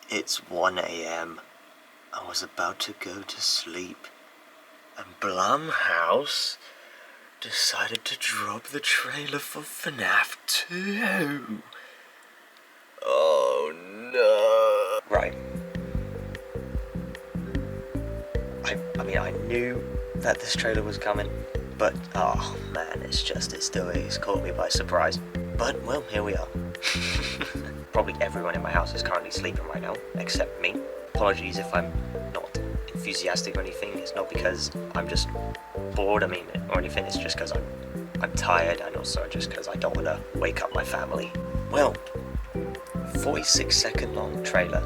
It's 1 a.m. I was about to go to sleep, and Blumhouse decided to drop the trailer for FNAF 2. Oh no. Right. I mean, I knew that this trailer was coming, but oh man, it's caught me by surprise. But, well, here we are. Probably everyone in my house is currently sleeping right now, except me. Apologies if I'm not enthusiastic or anything. It's not because I'm just bored, or anything. It's just because I'm tired, and also just because I don't want to wake up my family. Well, 46-second long trailer.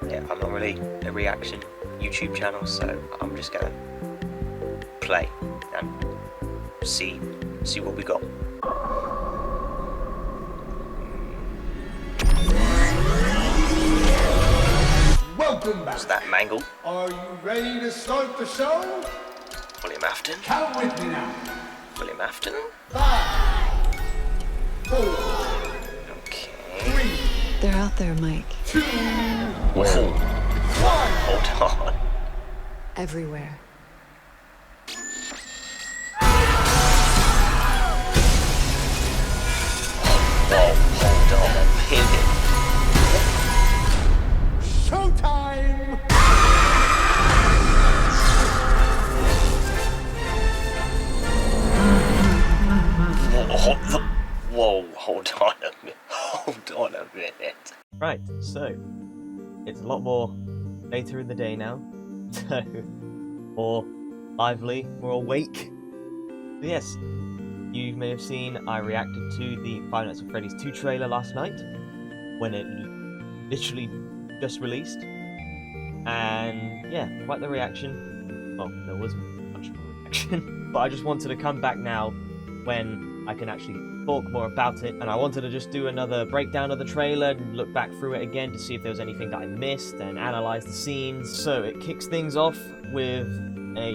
Yeah, I'm not really a reaction YouTube channel, so I'm just gonna play and see what we got. Welcome back. Was that Mangle? Are you ready to start the show? William Afton? Count with me now. William Afton? 5, 4, Okay. 3, They're out there, Mike. 2, Whoa. 1. Hold on. Everywhere. Whoa, hold on a minute. Showtime! Whoa, hold on a minute. Hold on a minute. Right, so it's a lot more later in the day now, so more lively, more awake. So yes, you may have seen I reacted to the Five Nights at Freddy's 2 trailer last night when it literally just released, and yeah, quite the reaction. Well, there wasn't much of a reaction, but I just wanted to come back now when I can actually talk more about it, and I wanted to just do another breakdown of the trailer and look back through it again to see if there was anything that I missed and analyze the scenes. So it kicks things off with a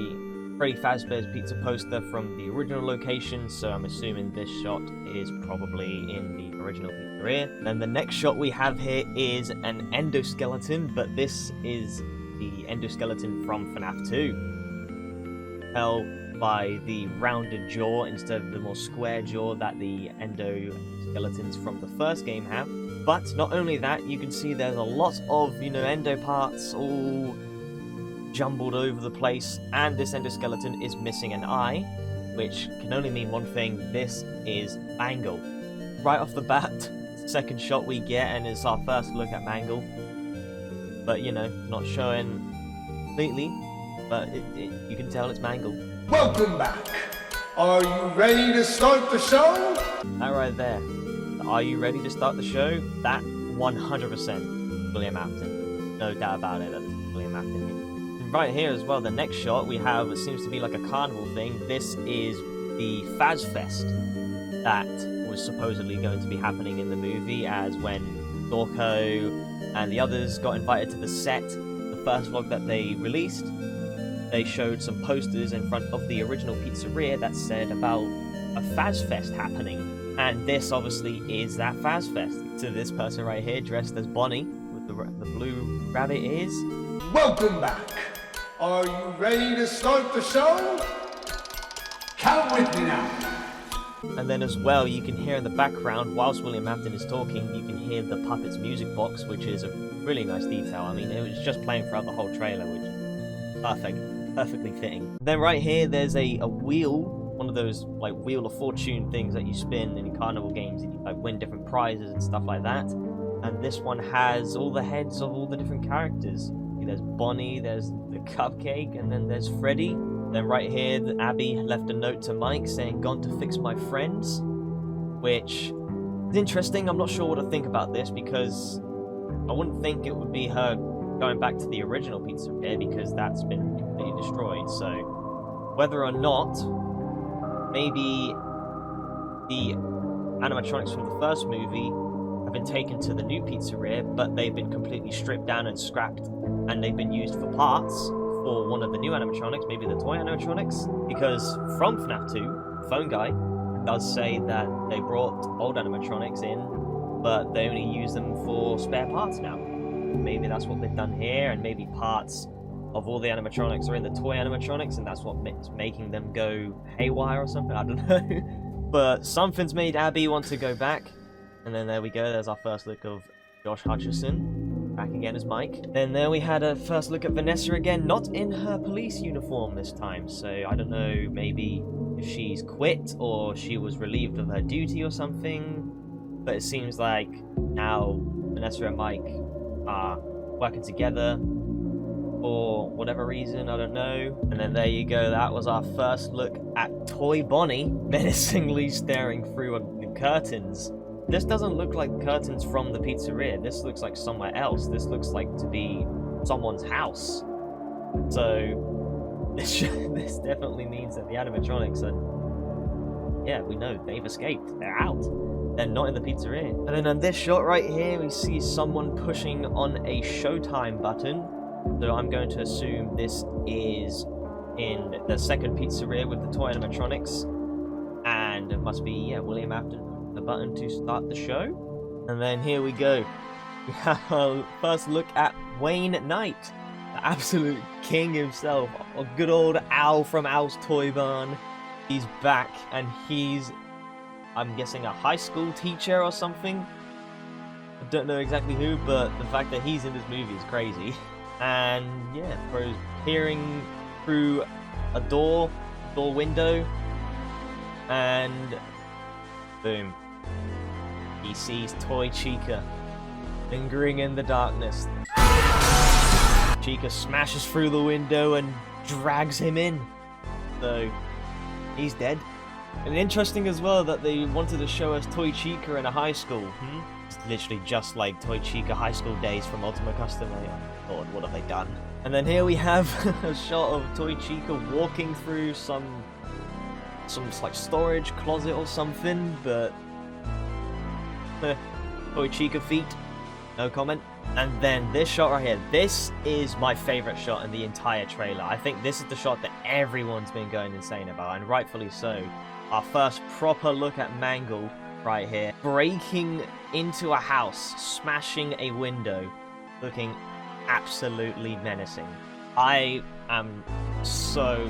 Freddy Fazbear's Pizza poster from the original location, so I'm assuming this shot is probably in the original pizzeria. Then the next shot we have here is an endoskeleton, but this is the endoskeleton from FNAF 2. Hell, by the rounded jaw instead of the more square jaw that the endoskeletons from the first game have. But not only that, you can see there's a lot of, endo parts all jumbled over the place, and this endoskeleton is missing an eye, which can only mean one thing: this is Mangle. Right off the bat, second shot we get, and it's our first look at Mangle. But, not showing completely, but you can tell it's Mangle. Welcome back. Are you ready to start the show? That right there. Are you ready to start the show? That 100% William Afton. No doubt about it, that's William Afton. And right here as well, the next shot we have, it seems to be like a carnival thing. This is the Fazfest that was supposedly going to be happening in the movie, as when Dorco and the others got invited to the set, the first vlog that they released, they showed some posters in front of the original pizzeria that said about a Fazfest happening. And this obviously is that Fazfest. So this person right here dressed as Bonnie with the blue rabbit ears. Welcome back. Are you ready to start the show? Count with me now. And then as well, you can hear in the background, whilst William Afton is talking, you can hear the puppet's music box, which is a really nice detail. I mean, it was just playing throughout the whole trailer, which is perfectly fitting. Then right here, there's a wheel, one of those like Wheel of Fortune things that you spin in carnival games, and you like win different prizes and stuff like that. And this one has all the heads of all the different characters. There's Bonnie, there's the cupcake, and then there's Freddy. Then right here, Abby left a note to Mike saying, "Gone to fix my friends," which is interesting. I'm not sure what to think about this, because I wouldn't think it would be her going back to the original pizzeria, because that's been completely destroyed. So whether or not maybe the animatronics from the first movie have been taken to the new pizzeria, but they've been completely stripped down and scrapped, and they've been used for parts for one of the new animatronics, maybe the toy animatronics, because from FNAF 2, Phone Guy does say that they brought old animatronics in but they only use them for spare parts now. Maybe that's what they've done here, and maybe parts of all the animatronics are in the toy animatronics, and that's what is making them go haywire or something. I don't know. But something's made Abby want to go back. And then there we go. There's our first look of Josh Hutcherson back again as Mike. Then there we had a first look at Vanessa again, not in her police uniform this time. So I don't know, maybe if she's quit or she was relieved of her duty or something. But it seems like now Vanessa and Mike are working together for whatever reason, I don't know. And then there you go, that was our first look at Toy Bonnie menacingly staring through the curtains. This doesn't look like curtains from the pizzeria. This looks like somewhere else. This looks like to be someone's house. So this definitely means that the animatronics are, yeah, we know they've escaped. They're out. They're not in the pizzeria. And then on this shot right here, we see someone pushing on a Showtime button. So I'm going to assume this is in the second pizzeria with the toy animatronics. And it must be, yeah, William Afton the button to start the show. And then here we go. We have our first look at Wayne Knight, the absolute king himself, a good old Al from Al's Toy Barn. He's back, and he's, I'm guessing, a high school teacher or something. I don't know exactly who, but the fact that he's in this movie is crazy. And yeah, bro's peering through a door window, and boom. He sees Toy Chica lingering in the darkness. Chica smashes through the window and drags him in. So, he's dead. And interesting as well that they wanted to show us Toy Chica in a high school. It's literally just like Toy Chica high school days from Ultimate Custom. Lord, what have they done? And then here we have a shot of Toy Chica walking through some like storage closet or something, but Toy Chica feet, no comment. And then this shot right here, this is my favorite shot in the entire trailer. I think this is the shot that everyone's been going insane about, and rightfully so. Our first proper look at Mangle right here, breaking into a house, smashing a window, looking absolutely menacing. I am so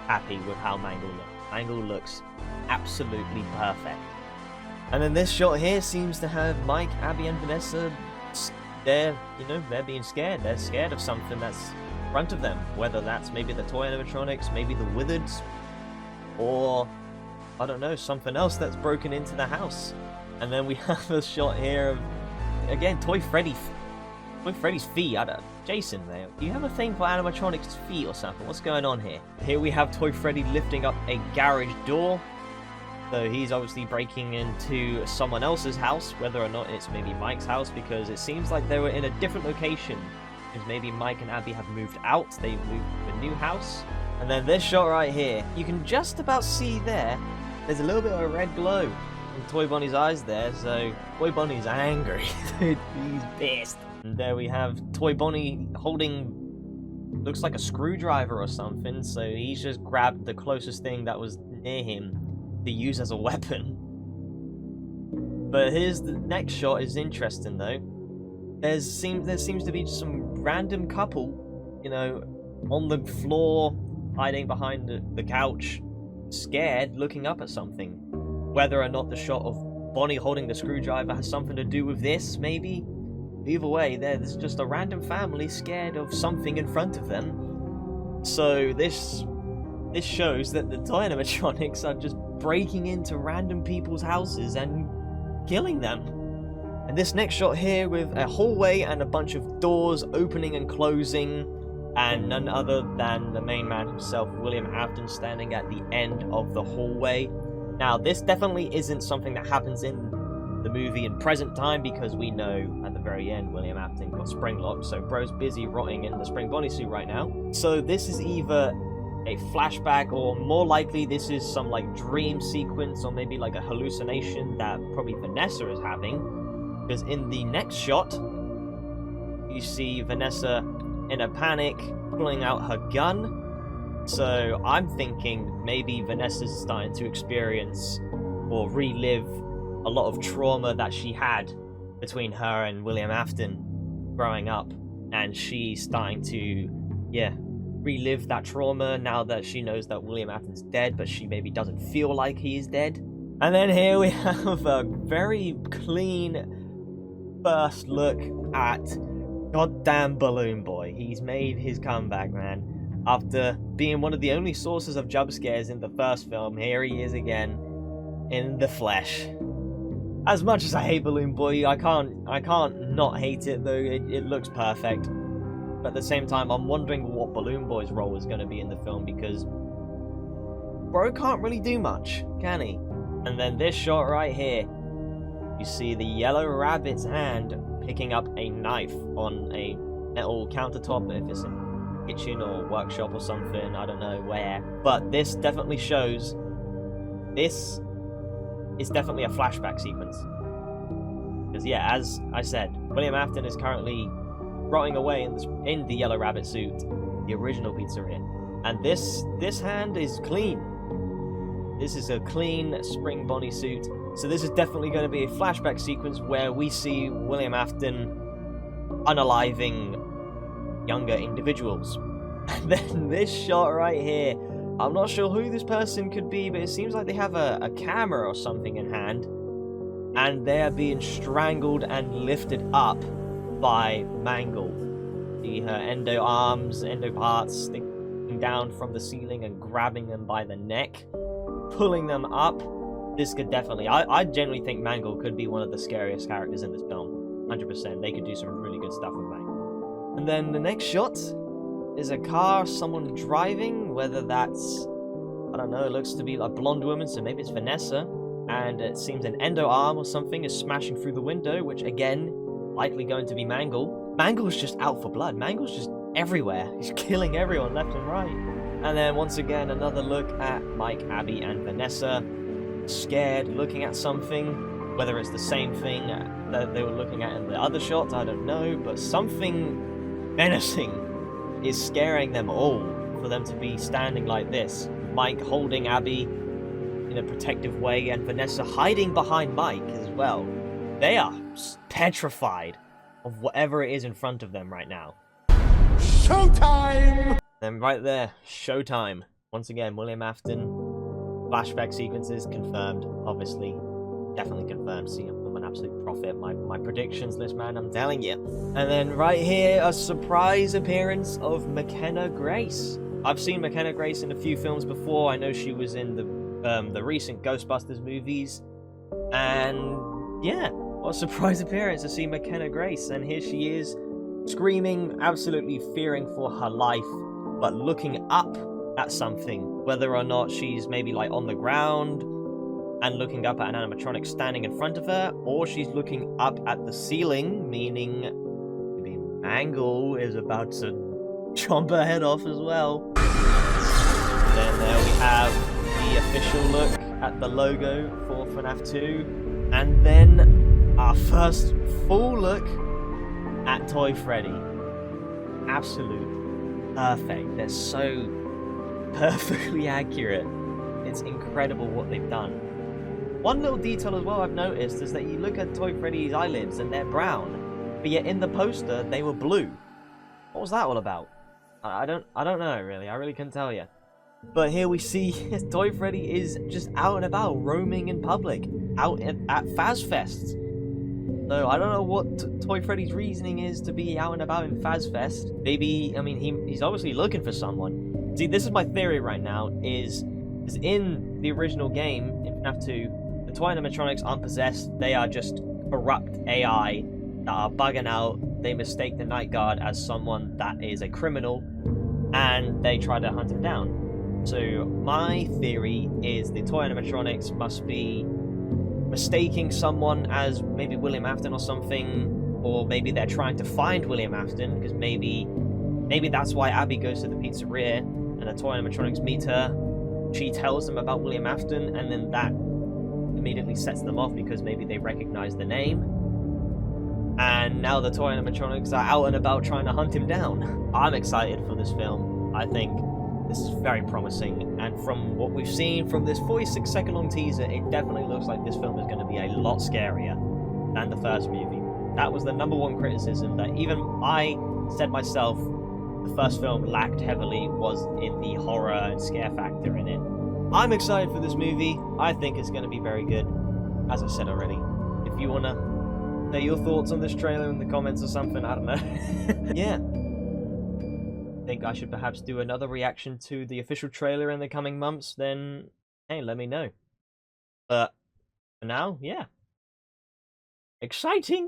happy with how Mangle looks. Mangle looks absolutely perfect. And then this shot here seems to have Mike, Abby, and Vanessa. They're being scared. They're scared of something that's in front of them. Whether that's maybe the toy animatronics, maybe the Wizards, or I don't know, something else that's broken into the house. And then we have a shot here of, again, Toy Freddy's feet. Jason, do you have a thing for animatronics' feet or something? What's going on here? Here we have Toy Freddy lifting up a garage door. So he's obviously breaking into someone else's house, whether or not it's maybe Mike's house, because it seems like they were in a different location. Because maybe Mike and Abby have moved out, they've moved to a new house. And then this shot right here, you can just about see there's a little bit of a red glow in Toy Bonnie's eyes there, so Toy Bonnie's angry. He's pissed. And there we have Toy Bonnie holding, looks like a screwdriver or something, so he's just grabbed the closest thing that was near him to use as a weapon. But here's the next shot is interesting though. There seems to be some random couple, on the floor, hiding behind the couch, scared, looking up at something. Whether or not the shot of Bonnie holding the screwdriver has something to do with this, maybe. Either way, there's just a random family scared of something in front of them. So this shows that the toy animatronics are just breaking into random people's houses and killing them. And this next shot here with a hallway and a bunch of doors opening and closing, and none other than the main man himself, William Afton, standing at the end of the hallway. Now, this definitely isn't something that happens in the movie in present time, because we know at the very end William Afton got spring locked, so bro's busy rotting in the spring Bonnie suit right now. So this is either a flashback, or more likely this is some like dream sequence, or maybe like a hallucination that probably Vanessa is having, because in the next shot you see Vanessa in a panic pulling out her gun. So I'm thinking maybe Vanessa's starting to experience or relive a lot of trauma that she had between her and William Afton growing up, and she's starting to, yeah, relive that trauma now that she knows that William Afton's dead, but she maybe doesn't feel like he is dead. And then here we have a very clean first look at goddamn Balloon Boy. He's made his comeback, man. After being one of the only sources of jump scares in the first film, here he is again in the flesh. As much as I hate Balloon Boy, I can't not hate it, though. It looks perfect. But at the same time, I'm wondering what Balloon Boy's role is going to be in the film, because bro can't really do much, can he? And then this shot right here, you see the yellow rabbit's hand picking up a knife on a metal countertop, if it's a kitchen or workshop or something, I don't know where. But this definitely shows this is definitely a flashback sequence. Because yeah, as I said, William Afton is currently rotting away in the yellow rabbit suit, the original pizzeria. And this hand is clean. This is a clean spring Bonnie suit. So this is definitely going to be a flashback sequence where we see William Afton unaliving younger individuals. And then this shot right here, I'm not sure who this person could be, but it seems like they have a camera or something in hand, and they're being strangled and lifted up by Mangle. See her endo arms, endo parts sticking down from the ceiling and grabbing them by the neck, pulling them up. This could definitely, I genuinely think Mangle could be one of the scariest characters in this film. 100%. They could do some really good stuff with Mangle. And then the next shot is a car, someone driving, whether that's, I don't know, it looks to be a blonde woman, so maybe it's Vanessa, and it seems an endo arm or something is smashing through the window, which again, likely going to be Mangle. Mangle's just out for blood. Mangle's just everywhere. He's killing everyone left and right. And then once again, another look at Mike, Abby, and Vanessa, scared, looking at something, whether it's the same thing that they were looking at in the other shots, I don't know, but something menacing is scaring them all for them to be standing like this. Mike holding Abby in a protective way, and Vanessa hiding behind Mike as well. They are petrified of whatever it is in front of them right now. Showtime! Then right there, showtime. Once again, William Afton, flashback sequences confirmed, obviously. Definitely confirmed. See, I'm an absolute prophet. My predictions list, man, I'm telling you. And then right here, a surprise appearance of McKenna Grace. I've seen McKenna Grace in a few films before. I know she was in the recent Ghostbusters movies. And yeah, what a surprise appearance to see McKenna Grace. And here she is, screaming, absolutely fearing for her life, but looking up at something, whether or not she's maybe like on the ground and looking up at an animatronic standing in front of her, or she's looking up at the ceiling, meaning maybe Mangle is about to chomp her head off as well. And then there we have the official look at the logo for FNAF 2, and then our first full look at Toy Freddy. Absolute perfect. They're so perfectly accurate. It's incredible what they've done. One little detail as well I've noticed is that you look at Toy Freddy's eyelids and they're brown, but yet in the poster they were blue. What was that all about? I don't know really. I really couldn't tell you. But here we see Toy Freddy is just out and about, roaming in public, out at Fazfest. So I don't know what Toy Freddy's reasoning is to be out and about in Fazfest. Maybe, I mean, he's obviously looking for someone. See, this is my theory right now, is in the original game, in FNAF 2, the toy animatronics aren't possessed, they are just corrupt AI that are bugging out. They mistake the Night Guard as someone that is a criminal, and they try to hunt him down. So my theory is the toy animatronics must be mistaking someone as maybe William Afton or something, or maybe they're trying to find William Afton, because maybe that's why Abby goes to the pizzeria and the toy animatronics meet her. She tells them about William Afton, and then that immediately sets them off because maybe they recognize the name. And now the toy animatronics are out and about trying to hunt him down. I'm excited for this film. I think This is very promising, and from what we've seen from this 46-second long teaser, it definitely looks like this film is going to be a lot scarier than the first movie. That was the #1 criticism that even I said myself the first film lacked heavily, was in the horror and scare factor in it. I'm excited for this movie. I think it's going to be very good, as I said already. If you want to say your thoughts on this trailer in the comments or something, I don't know. Yeah. Think I should perhaps do another reaction to the official trailer in the coming months, then hey, let me know. But for now, yeah. Exciting!